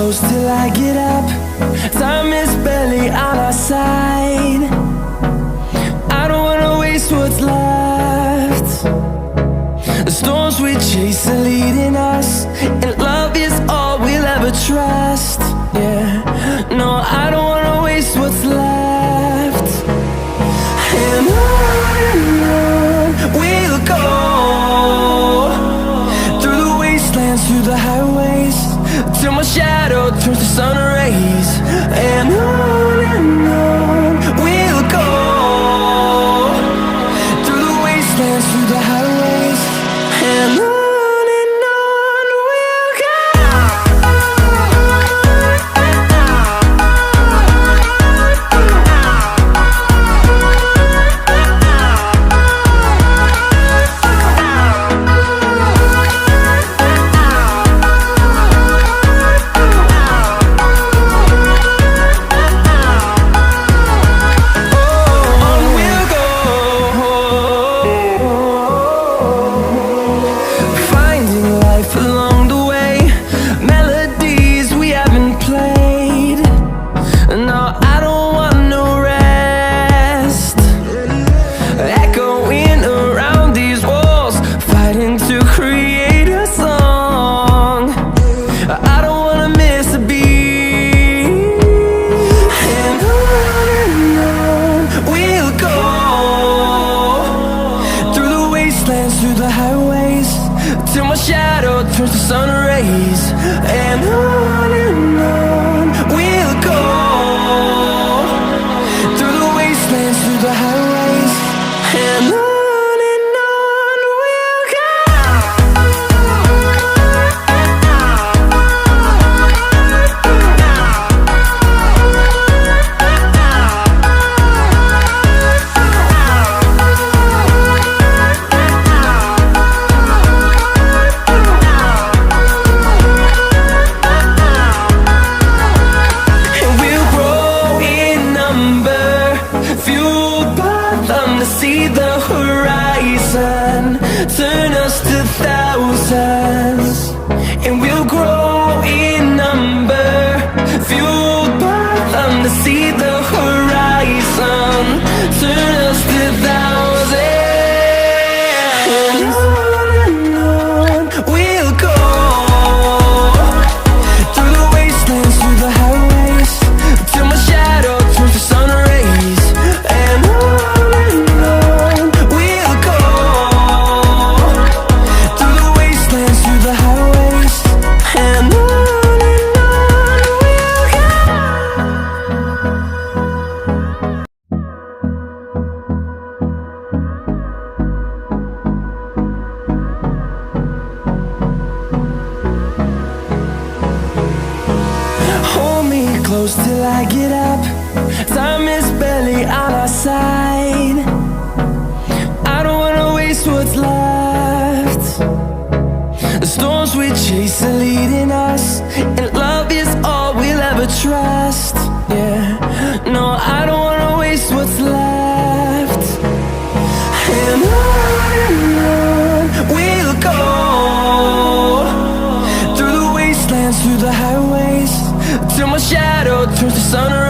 close till I get up. Time is barely on our side. I don't wanna waste what's left. The storms we chase are leading us, and love is all we'll ever trust. Yeah, no, I don't wanna waste what's left. And on we'll go, through the wastelands, through the highways, till my shadow turns to sun rays. And on we'll go, through the wastelands, through the highways, and on. Through the highways, till my shadow turns to sun rays. And on we'll go, through the wastelands, through the highways, and on. See the horizon, turn us to thousands, and we'll grow in number, fueled by them to see the horizon, turn us to thousands. And on we'll go, through the wastelands, through the highways, till my shadow turns to sun rays. And on close till I get up. Time is barely on our side. I don't wanna waste what's left. The storms we chase are leading us, and love is all we'll ever trust. Yeah, no, I don't wanna waste what's left. And on we'll go, through the wastelands, through the highways, till my shadow turns to sun rays.